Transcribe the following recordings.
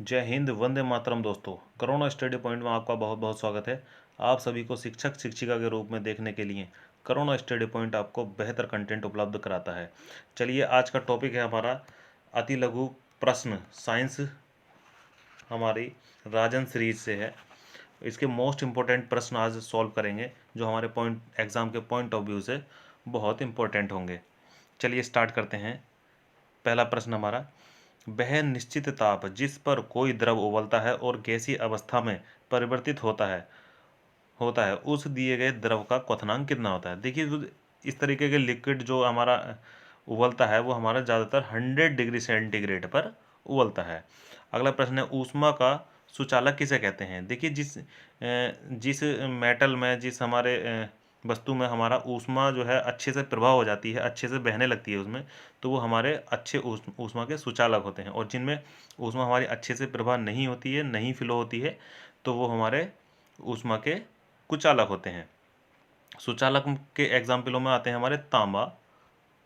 जय हिंद, वंदे मातरम। दोस्तों, corona study point में आपका बहुत बहुत स्वागत है। आप सभी को शिक्षक शिक्षिका के रूप में देखने के लिए कोरोना स्टडी पॉइंट आपको बेहतर कंटेंट उपलब्ध कराता है। चलिए, आज का टॉपिक है हमारा अति लघु प्रश्न साइंस, हमारी राजन सीरीज से है। इसके मोस्ट इम्पोर्टेंट प्रश्न आज सॉल्व करेंगे, जो हमारे एग्ज़ाम के पॉइंट ऑफ व्यू से बहुत इम्पोर्टेंट होंगे। चलिए स्टार्ट करते हैं। पहला प्रश्न हमारा, वह निश्चित ताप जिस पर कोई द्रव उबलता है और गैसीय अवस्था में परिवर्तित होता है उस दिए गए द्रव का क्वथनांक कितना होता है। देखिए, जो इस तरीके के लिक्विड जो हमारा उबलता है वो हमारा ज़्यादातर 100 डिग्री सेंटीग्रेड पर उबलता है। अगला प्रश्न है, ऊष्मा का सुचालक किसे कहते हैं। देखिए, जिस मेटल में, जिस हमारे वस्तु में हमारा ऊष्मा जो है अच्छे से प्रभाव हो जाती है, अच्छे से बहने लगती है उसमें, तो वो हमारे अच्छे ऊष्मा के सुचालक होते हैं। और जिनमें ऊष्मा हमारी अच्छे से प्रभाव नहीं होती है, नहीं फ्लो होती है, तो वो हमारे ऊष्मा के कुचालक होते हैं। सुचालक के एग्जाम्पलों में आते हैं हमारे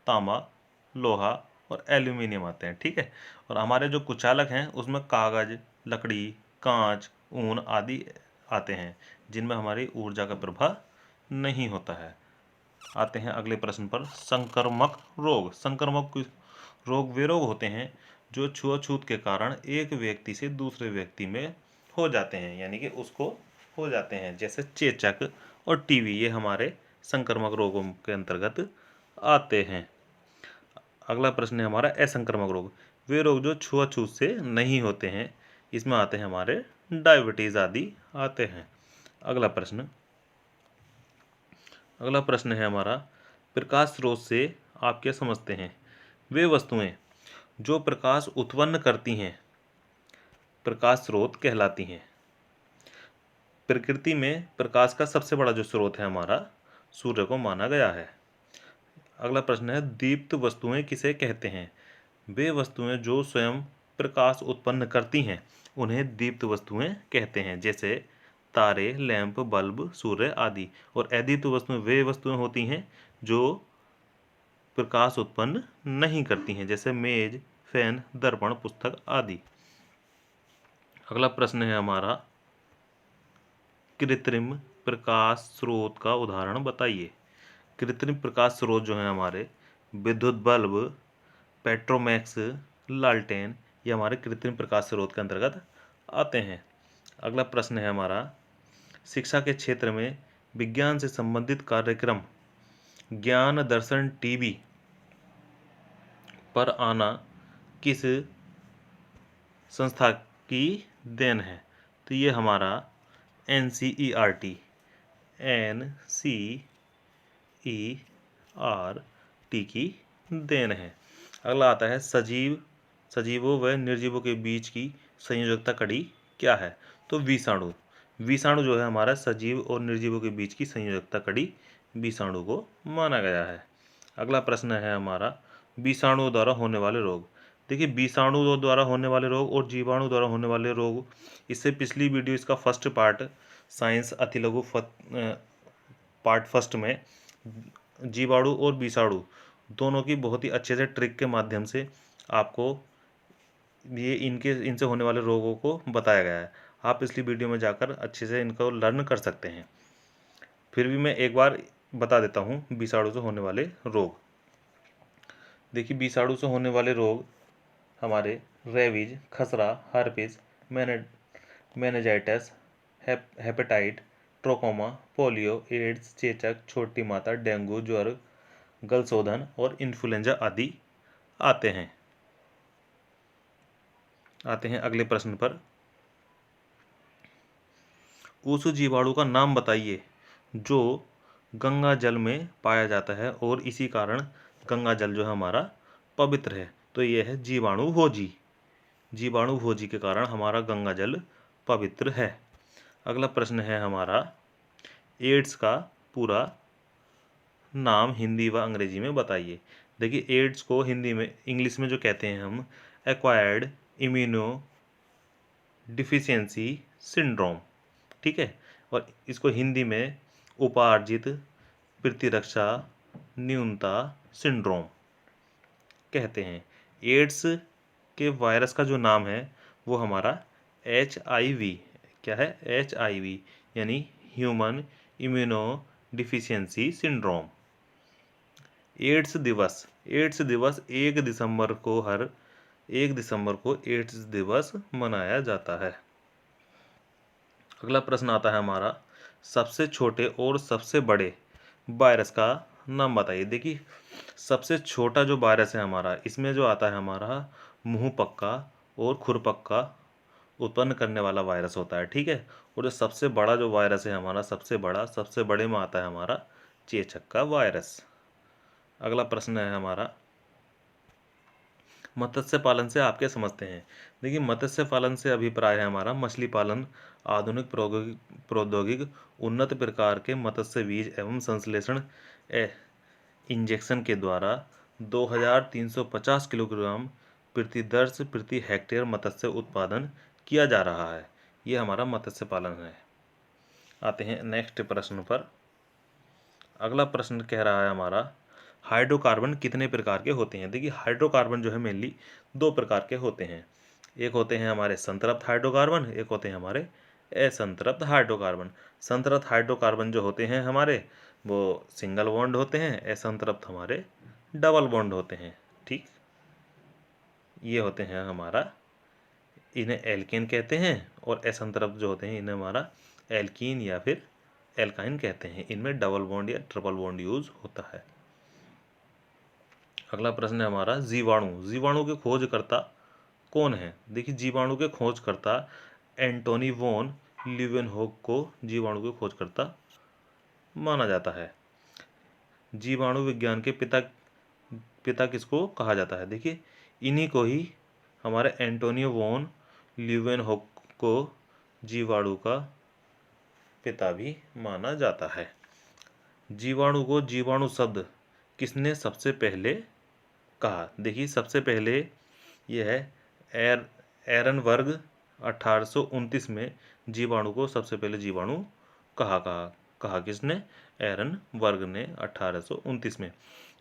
तांबा, लोहा और एल्यूमिनियम आते हैं। ठीक है। और हमारे जो कुचालक हैं उसमें कागज, लकड़ी, कांच, ऊन आदि आते हैं, जिनमें हमारी ऊर्जा का प्रभाव नहीं होता है। आते हैं अगले प्रश्न पर, संक्रमक रोग। संक्रमक रोग वे रोग होते हैं जो छुआछूत के कारण एक व्यक्ति से दूसरे व्यक्ति में हो जाते हैं, यानी कि उसको हो जाते हैं, जैसे चेचक और टीबी। ये हमारे संक्रमक रोगों के अंतर्गत आते हैं। अगला प्रश्न है हमारा, असंक्रामक रोग। वे रोग जो छुआछूत से नहीं होते हैं, इसमें आते हैं हमारे डायबिटीज आदि आते हैं। अगला प्रश्न है हमारा, प्रकाश स्रोत से आप क्या समझते हैं। वे वस्तुएं जो प्रकाश उत्पन्न करती हैं प्रकाश स्रोत कहलाती हैं। प्रकृति में प्रकाश का सबसे बड़ा जो स्रोत है हमारा सूर्य को माना गया है। अगला प्रश्न है, दीप्त वस्तुएं किसे कहते हैं। वे वस्तुएं जो स्वयं प्रकाश उत्पन्न करती हैं उन्हें दीप्त वस्तुएं कहते हैं, जैसे तारे, लैंप, बल्ब, सूर्य आदि। और अदीप्त वस्तुएं वे वस्तुएं होती हैं जो प्रकाश उत्पन्न नहीं करती हैं, जैसे मेज, फैन, दर्पण, पुस्तक आदि। अगला प्रश्न है हमारा, कृत्रिम प्रकाश स्रोत का उदाहरण बताइए। कृत्रिम प्रकाश स्रोत जो है हमारे विद्युत बल्ब, पेट्रोमैक्स, लालटेन, ये हमारे कृत्रिम प्रकाश स्रोत के अंतर्गत आते हैं। अगला प्रश्न है हमारा, शिक्षा के क्षेत्र में विज्ञान से संबंधित कार्यक्रम ज्ञान दर्शन टीवी पर आना किस संस्था की देन है। तो ये हमारा NCERT की देन है। अगला आता है, सजीवों व निर्जीवों के बीच की संयोजकता कड़ी क्या है। तो विषाणु जो है हमारा सजीव और निर्जीवों के बीच की संयोजकता कड़ी विषाणु को माना गया है। अगला प्रश्न है हमारा, विषाणु द्वारा होने वाले रोग। देखिए, विषाणु द्वारा होने वाले रोग और जीवाणु द्वारा होने वाले रोग, इससे पिछली वीडियो, इसका फर्स्ट पार्ट साइंस अतिलघु पार्ट फर्स्ट में जीवाणु और विषाणु दोनों की बहुत ही अच्छे से ट्रिक के माध्यम से आपको ये इनसे होने वाले रोगों को बताया गया है। आप पिछली वीडियो में जाकर अच्छे से इनको लर्न कर सकते हैं। फिर भी मैं एक बार बता देता हूँ विषाणु से होने वाले रोग। देखिए, विषाणु से होने वाले रोग हमारे रेबीज, खसरा, herpes, meningitis, hepatitis, trachoma, polio, AIDS, चेचक, छोटी माता, डेंगू, ज्वर, गलशोधन और इन्फ्लुएंजा आदि आते हैं। अगले प्रश्न पर, उस जीवाणु का नाम बताइए जो गंगा जल में पाया जाता है और इसी कारण गंगा जल जो है हमारा पवित्र है। तो यह है जीवाणुभोजी। जीवाणुभोजी के कारण हमारा गंगा जल पवित्र है। अगला प्रश्न है हमारा, एड्स का पूरा नाम हिंदी व अंग्रेजी में बताइए। देखिए, एड्स को हिंदी में, इंग्लिश में जो कहते हैं हम, एक्वायर्ड इम्यूनो डिफिशियंसी सिंड्रोम। ठीक है। और इसको हिंदी में उपार्जित प्रतिरक्षा न्यूनता सिंड्रोम कहते हैं। एड्स के वायरस का जो नाम है वो हमारा HIV, क्या है, HIV यानी human immuno deficiency syndrome. AIDS दिवस, एड्स दिवस 1 दिसंबर को, हर 1 दिसंबर को एड्स दिवस मनाया जाता है। अगला प्रश्न आता है हमारा, सबसे छोटे और सबसे बड़े वायरस का नाम बताइए। देखिए सबसे छोटा जो वायरस है हमारा, इसमें जो आता है हमारा मुंह पक्का और खुरपक्का उत्पन्न करने वाला वायरस होता है, ठीक है। और जो सबसे बड़ा जो वायरस है हमारा, सबसे बड़े में आता है हमारा चेचक का वायरस। अगला प्रश्न है हमारा, मत्स्य पालन से आप क्या समझते हैं। देखिए मत्स्य पालन से अभिप्राय है हमारा मछली पालन, आधुनिक प्रौद्योगिक उन्नत प्रकार के मत्स्य बीज एवं संश्लेषण इंजेक्शन के द्वारा 2350 किलोग्राम प्रति हेक्टेयर मत्स्य उत्पादन किया जा रहा है। ये हमारा मत्स्य पालन है। आते हैं नेक्स्ट प्रश्न पर। अगला प्रश्न कह रहा है हमारा, हाइड्रोकार्बन कितने प्रकार के होते हैं। देखिए हाइड्रोकार्बन जो है मेनली 2 प्रकार के होते हैं। एक होते हैं हमारे संतृप्त हाइड्रोकार्बन, एक होते हैं हमारे असंतृप्त हाइड्रोकार्बन। संतृप्त हाइड्रोकार्बन जो होते हैं हमारे, वो सिंगल बॉन्ड होते हैं, असंतृप्त हमारे डबल बॉन्ड होते हैं, ठीक। ये होते हैं हमारा, इन्हें एल्केन कहते हैं, और असंतृप्त जो होते हैं इन्हें हमारा एल्कीन या फिर एल्काइन कहते हैं। इनमें डबल बॉन्ड या ट्रिपल बॉन्ड यूज होता है। अगला प्रश्न है हमारा, जीवाणु, जीवाणु के खोजकर्ता कौन है। देखिए जीवाणु के खोजकर्ता एंटोनी वॉन लीeuwenhoek को जीवाणु के खोजकर्ता माना जाता है। जीवाणु विज्ञान के पिता किसको कहा जाता है। देखिए इन्हीं को ही हमारे एंटोनियो वॉन लीeuwenhoek को जीवाणु का पिता भी माना जाता है। जीवाणु को जीवाणु शब्द किसने सबसे पहले कहा। देखिए सबसे पहले यह है एरनबर्ग 1829 में जीवाणु को सबसे पहले जीवाणु कहा किसने, एरनबर्ग ने 1829 में।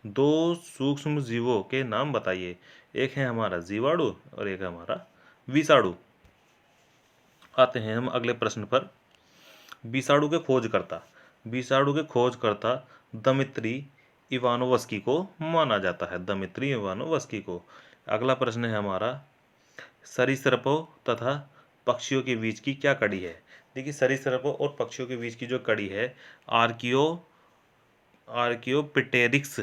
2 सूक्ष्म जीवों के नाम बताइए। एक है हमारा जीवाणु और एक है हमारा विषाणु। आते हैं हम अगले प्रश्न पर। विषाणु के खोजकर्ता दमित्री इवानोवस्की को माना जाता है, दमित्री इवानोवस्की को। अगला प्रश्न है हमारा, सरीसृपों तथा पक्षियों के बीच की क्या कड़ी है। देखिए सरीसृपों और पक्षियों के बीच की जो कड़ी है, आर्कियोप्टेरिक्स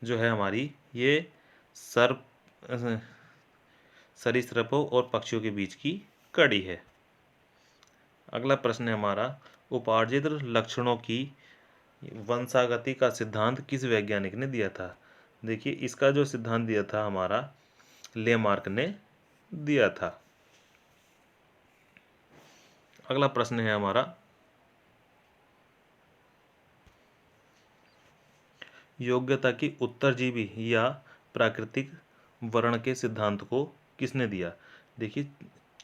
जो है हमारी, ये सरीसृपों और पक्षियों के बीच की कड़ी है। अगला प्रश्न है हमारा, उपार्जित लक्षणों की वंशागति का सिद्धांत किस वैज्ञानिक ने दिया था। देखिए इसका जो सिद्धांत दिया था हमारा लेमार्क ने दिया था। अगला प्रश्न है हमारा, योग्यता की उत्तरजीवी या प्राकृतिक वर्ण के सिद्धांत को किसने दिया। देखिए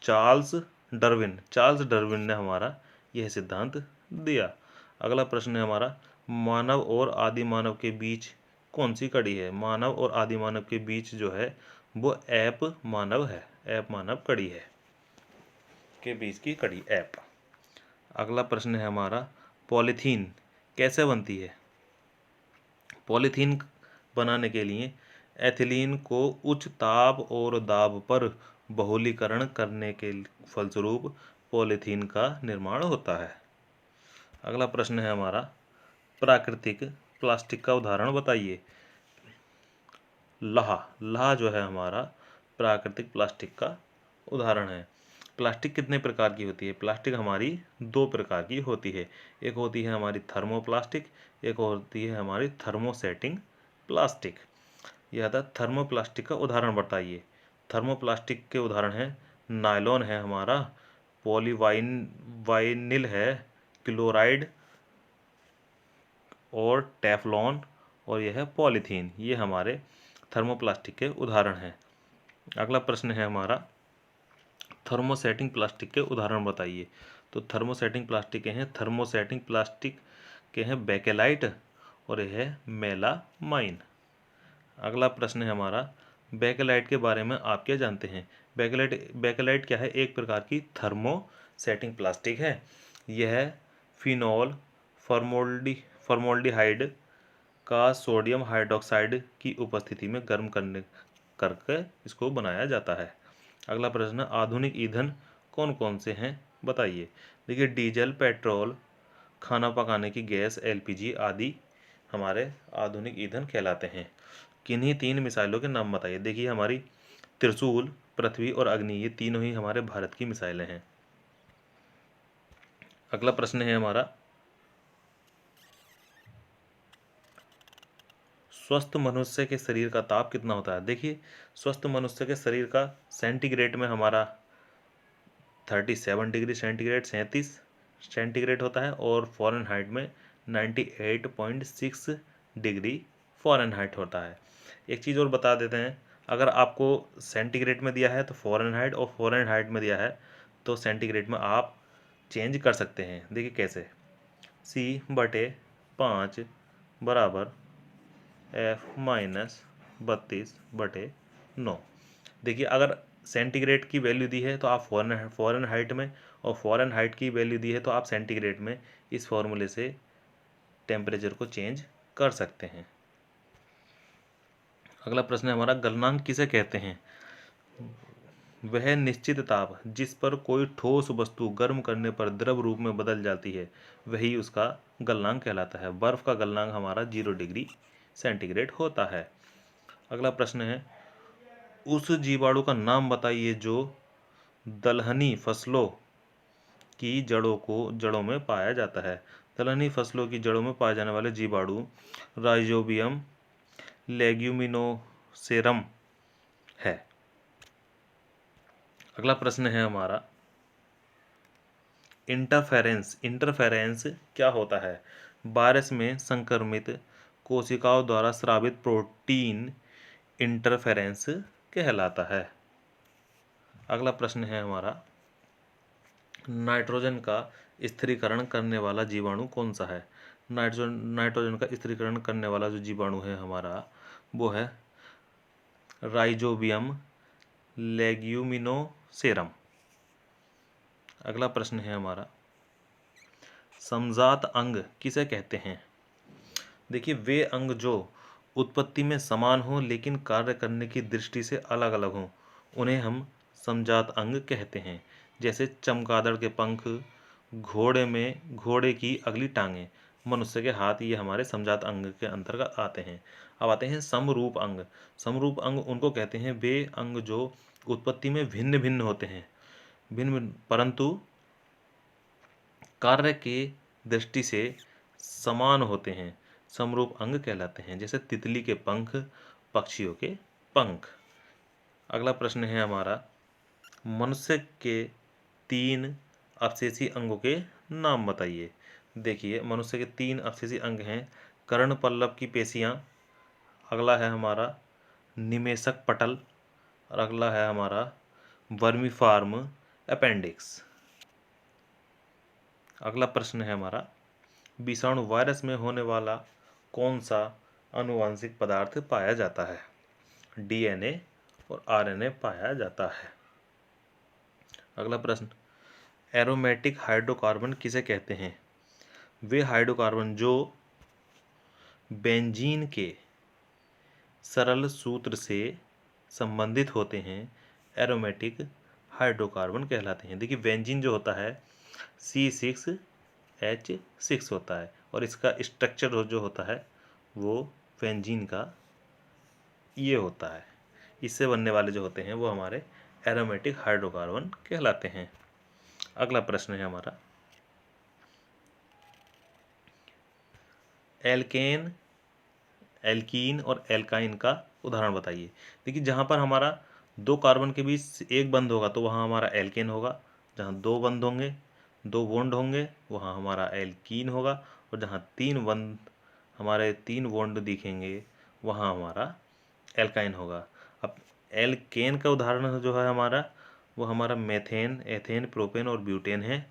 चार्ल्स डार्विन ने हमारा यह सिद्धांत दिया। अगला प्रश्न है हमारा, मानव और आदि मानव के बीच कौन सी कड़ी है। मानव और आदि मानव के बीच जो है वो ऐप मानव है, ऐप मानव कड़ी है, के बीच की कड़ी ऐप। अगला प्रश्न है हमारा, पॉलीथीन कैसे बनती है। पॉलीथीन बनाने के लिए एथिलीन को उच्च ताप और दाब पर बहुलीकरण करने के फलस्वरूप पॉलीथीन का निर्माण होता है। अगला प्रश्न है हमारा, प्राकृतिक प्लास्टिक का उदाहरण बताइए। लाह जो है हमारा प्राकृतिक प्लास्टिक का उदाहरण है। प्लास्टिक कितने प्रकार की होती है। प्लास्टिक हमारी 2 प्रकार की होती है। एक होती है हमारी थर्मोप्लास्टिक, एक होती है हमारी थर्मोसेटिंग प्लास्टिक। यह था थर्मोप्लास्टिक का उदाहरण बताइए। थर्मोप्लास्टिक के उदाहरण है नायलॉन है हमारा, पॉलीवाइनिल है, क्लोराइड और टेफलॉन, और यह है पॉलीथीन। ये हमारे थर्मोप्लास्टिक के उदाहरण हैं। अगला प्रश्न है हमारा, थर्मोसेटिंग प्लास्टिक के उदाहरण बताइए। तो थर्मोसेटिंग प्लास्टिक के हैं बेकेलाइट और यह है मेलामाइन। अगला प्रश्न है हमारा, बेकेलाइट के बारे में आप क्या जानते हैं? बेकेलाइट क्या है? एक प्रकार की थर्मोसेटिंग प्लास्टिक है। यह फिनॉल फॉर्मोल्डिहाइड का सोडियम हाइड्रोक्साइड की उपस्थिति में गर्म करके इसको बनाया जाता है। अगला प्रश्न, आधुनिक ईंधन कौन कौन से हैं बताइए। देखिए, डीजल, पेट्रोल, खाना पकाने की गैस, एलपीजी आदि हमारे आधुनिक ईंधन कहलाते हैं। किन्हीं 3 मिसाइलों के नाम बताइए। देखिए, हमारी त्रिशूल, पृथ्वी और अग्नि, ये तीनों ही हमारे भारत की मिसाइलें हैं। अगला प्रश्न है हमारा, स्वस्थ मनुष्य के शरीर का ताप कितना होता है? देखिए, स्वस्थ मनुष्य के शरीर का सेंटीग्रेड में हमारा 37 डिग्री सेंटीग्रेड, 37 सेंटीग्रेड होता है, और फ़ारेनहाइट में 98.6 डिग्री फ़ारेनहाइट होता है। एक चीज़ और बता देते हैं, अगर आपको सेंटीग्रेड में दिया है तो फ़ारेनहाइट, और फ़ारेनहाइट में दिया है तो सेंटीग्रेड में आप चेंज कर सकते हैं। देखिए कैसे, C/5 बराबर F-32/9। देखिए, अगर सेंटीग्रेड की वैल्यू दी है तो आप फ़ारेनहाइट में, और फ़ारेनहाइट की वैल्यू दी है तो आप सेंटीग्रेड में, इस फॉर्मूले से टेम्परेचर को चेंज कर सकते हैं। अगला प्रश्न है हमारा, गलनांक किसे कहते हैं? वह निश्चित ताप जिस पर कोई ठोस वस्तु गर्म करने पर द्रव रूप में बदल जाती है, वही उसका गलनांक कहलाता है। बर्फ का गलनांक हमारा 0 डिग्री सेंटीग्रेड होता है। अगला प्रश्न है, उस जीवाणु का नाम बताइए जो दलहनी फसलों की जड़ों में पाया जाता है। दलहनी फसलों की जड़ों में पाए जाने वाले जीवाणु राइजोबियम लेग्यूमिनोसेरम है। अगला प्रश्न है हमारा, इंटरफेरेंस क्या होता है? वायरस में संक्रमित कोशिकाओं द्वारा स्रावित प्रोटीन इंटरफेरेंस कहलाता है। अगला प्रश्न है हमारा, नाइट्रोजन का स्थिरीकरण करने वाला जीवाणु कौन सा है? नाइट्रोजन का स्थिरीकरण करने वाला जो जीवाणु है हमारा, वो है राइजोबियम लेग्यूमिनोसेरम। अगला प्रश्न है हमारा, समजात अंग किसे कहते हैं? देखिए, वे अंग जो उत्पत्ति में समान हो लेकिन कार्य करने की दृष्टि से अलग अलग हों, उन्हें हम समजात अंग कहते हैं। जैसे चमगादड़ के पंख, घोड़े की अगली टांगें, मनुष्य के हाथ, ये हमारे समजात अंग के अंतर्गत आते हैं। अब आते हैं समरूप अंग। समरूप अंग उनको कहते हैं वे अंग जो उत्पत्ति में भिन्न भिन्न होते हैं, परंतु कार्य के दृष्टि से समान होते हैं, समरूप अंग कहलाते हैं। जैसे तितली के पंख, पक्षियों के पंख। अगला प्रश्न है हमारा, मनुष्य के 3 अवशेषी अंगों के नाम बताइए। देखिए, मनुष्य के 3 अवशेषी अंग हैं, कर्णपल्लव की पेशियाँ, अगला है हमारा निमेषक पटल, और अगला है हमारा वर्मीफार्म अपेंडिक्स। अगला प्रश्न है हमारा, विषाणु वायरस में होने वाला कौन सा आनुवंशिक पदार्थ पाया जाता है? डीएनए और आरएनए पाया जाता है। अगला प्रश्न, एरोमेटिक हाइड्रोकार्बन किसे कहते हैं? वे हाइड्रोकार्बन जो बेंजीन के सरल सूत्र से संबंधित होते हैं, एरोमेटिक हाइड्रोकार्बन कहलाते हैं। देखिए, बेंजीन जो होता है C6H6 होता है, और इसका स्ट्रक्चर जो होता है वो बेंजीन का ये होता है। इससे बनने वाले जो होते हैं वो हमारे एरोमेटिक हाइड्रोकार्बन कहलाते हैं। अगला प्रश्न है हमारा, एल्कीन और एल्काइन का उदाहरण बताइए। देखिए, जहाँ पर हमारा 2 कार्बन के बीच एक बंध होगा तो वहाँ हमारा एल्केन होगा, जहाँ 2 बंध होंगे, 2 बॉन्ड होंगे, वहाँ हमारा एल्कीन होगा, और जहाँ 3 बॉन्ड दिखेंगे वहाँ हमारा एल्काइन होगा। अब एल्केन का उदाहरण जो है हमारा, वो हमारा मेथेन, एथेन, प्रोपेन और ब्यूटेन है,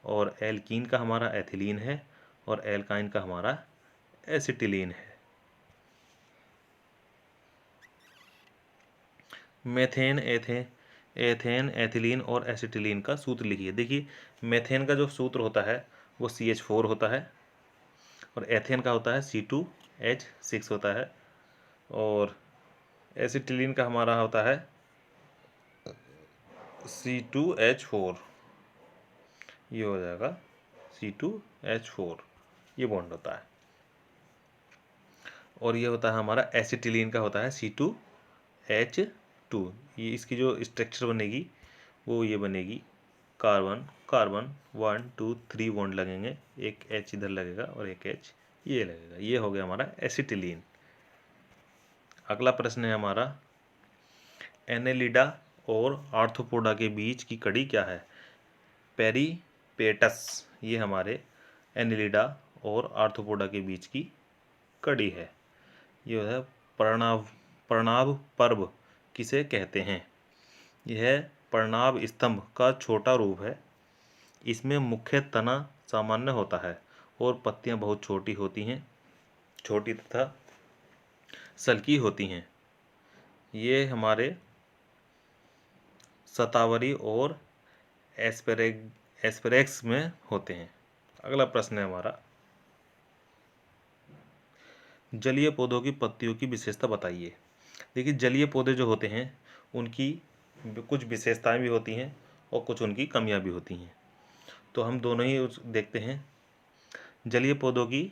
और एल्कीन का हमारा एथिलीन है, और एल्काइन का हमारा एसिटिलीन है। मेथेन, एथेन, एथिलीन और एसिटिलीन का सूत्र लिखिए। देखिए मेथेन का जो सूत्र होता है वो CH4 होता है, और एथेन का होता है C2H6 होता है, और एसिटिलीन का हमारा होता है C2H4। ये हो जाएगा C2H4, ये बॉन्ड होता है। और ये होता है हमारा एसिटिलीन का होता है C2H2। ये इसकी जो स्ट्रक्चर बनेगी वो ये बनेगी, कार्बन कार्बन 1 2 3 बॉन्ड लगेंगे, एक H इधर लगेगा और एक H ये लगेगा। ये हो गया हमारा एसिटिलीन। अगला प्रश्न है हमारा, एनेलिडा और आर्थ्रोपोडा के बीच की कड़ी क्या है? पेरीपेटस, ये हमारे एनेलिडा और आर्थ्रोपोडा के बीच की कड़ी है। ये है पर्णाभ पर्व किसे कहते हैं? यह पर्णाभ स्तंभ का छोटा रूप है। इसमें मुख्य तना सामान्य होता है और पत्तियां बहुत छोटी होती हैं, छोटी तथा सल्की होती हैं। ये हमारे शतावरी और एस्पेरेक्स में होते हैं। अगला प्रश्न है हमारा, जलीय पौधों की पत्तियों की विशेषता बताइए। देखिए जलीय पौधे जो होते हैं उनकी कुछ विशेषताएं भी होती हैं और कुछ उनकी कमियां भी होती हैं, तो हम दोनों ही देखते हैं। जलीय पौधों की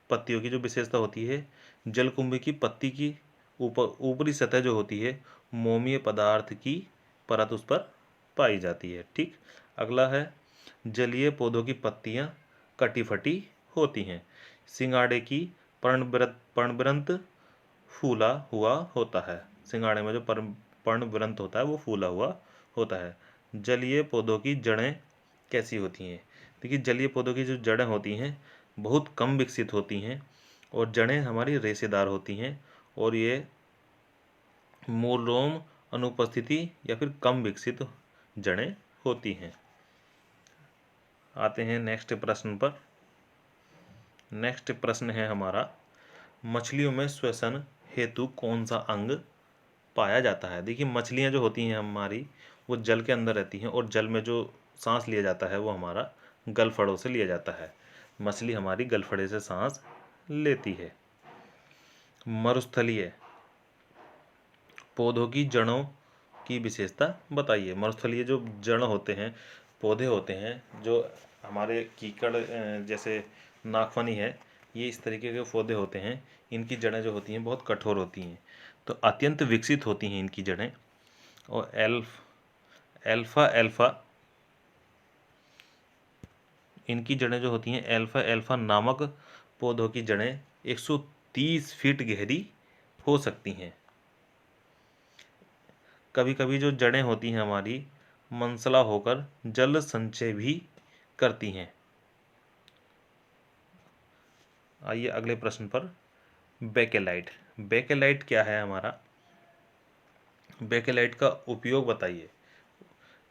पत्तियों की जो विशेषता होती है, जलकुंभी की पत्ती की ऊपरी सतह जो होती है मोमीय पदार्थ की परत उस पर पाई जाती है। ठीक। अगला है, जलीय पौधों की पत्तियां कटी फटी होती हैं। सिंगाड़े की पर्णवृंत फूला हुआ होता है। सिंगाड़े में जो पर्णवृंत होता है वो फूला हुआ होता है। जलीय पौधों की जड़ें कैसी होती हैं? देखिए जलीय पौधों की जो जड़ें होती हैं बहुत कम विकसित होती हैं और जड़ें हमारी रेशेदार होती हैं, और ये मूलरोम अनुपस्थिति या फिर कम विकसित जड़ें होती हैं। आते हैं नेक्स्ट प्रश्न पर। नेक्स्ट प्रश्न है हमारा, मछलियों में श्वसन हेतु कौन सा अंग पाया जाता है? देखिए मछलियां जो होती हैं हमारी वो जल के अंदर रहती हैं, और जल में जो सांस लिया जाता है वो हमारा गलफड़ों से लिया जाता है। मछली हमारी गलफड़े से सांस लेती है। मरुस्थलीय पौधों की जड़ों की विशेषता बताइए। मरुस्थलीय जो जड़ होते हैं, पौधे होते हैं जो हमारे कीकड़ जैसे नागफनी है, ये इस तरीके के पौधे होते हैं। इनकी जड़ें जो होती हैं बहुत कठोर होती हैं, तो अत्यंत विकसित होती हैं इनकी जड़ें। और एल्फा इनकी जड़ें जो होती हैं एल्फा नामक पौधों की जड़ें 130 फीट गहरी हो सकती हैं। कभी कभी जो जड़ें होती हैं हमारी मनसला होकर जल संचय भी करती हैं। आइए अगले प्रश्न पर। बेकेलाइट, बेकेलाइट क्या है हमारा? बेकेलाइट का उपयोग बताइए।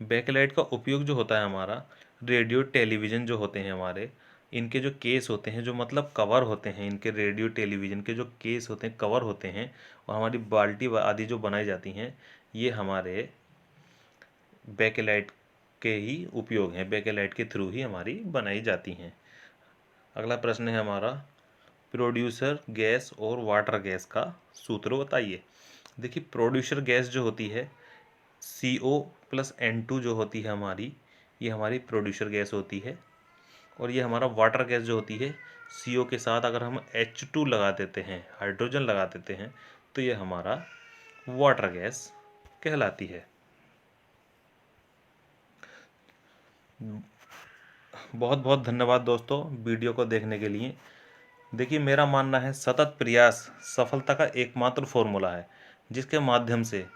बेकेलाइट का उपयोग जो होता है हमारा, रेडियो टेलीविज़न जो होते हैं हमारे, इनके जो केस होते हैं, जो मतलब कवर होते हैं, इनके रेडियो टेलीविज़न के जो केस होते हैं, कवर होते हैं, और हमारी बाल्टी आदि जो बनाई जाती हैं, ये हमारे बेकेलाइट के ही उपयोग हैं, बेकेलाइट के थ्रू ही हमारी बनाई जाती हैं। अगला प्रश्न है हमारा, प्रोड्यूसर गैस और वाटर गैस का सूत्र बताइए। देखिए प्रोड्यूसर गैस जो होती है CO+N2 जो होती है हमारी, ये हमारी प्रोड्यूसर गैस होती है। और ये हमारा वाटर गैस जो होती है, CO के साथ अगर हम H2 लगा देते हैं, हाइड्रोजन लगा देते हैं, तो ये हमारा वाटर गैस कहलाती है। बहुत बहुत धन्यवाद दोस्तों वीडियो को देखने के लिए। देखिए मेरा मानना है सतत प्रयास सफलता का एकमात्र फॉर्मूला है, जिसके माध्यम से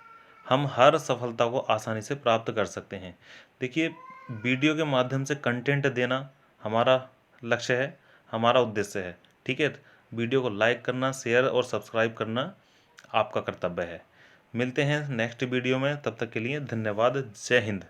हम हर सफलता को आसानी से प्राप्त कर सकते हैं। देखिए वीडियो के माध्यम से कंटेंट देना हमारा लक्ष्य है, हमारा उद्देश्य है। ठीक है, वीडियो को लाइक करना, शेयर और सब्सक्राइब करना आपका कर्तव्य है। मिलते हैं नेक्स्ट वीडियो में, तब तक के लिए धन्यवाद। जय हिंद।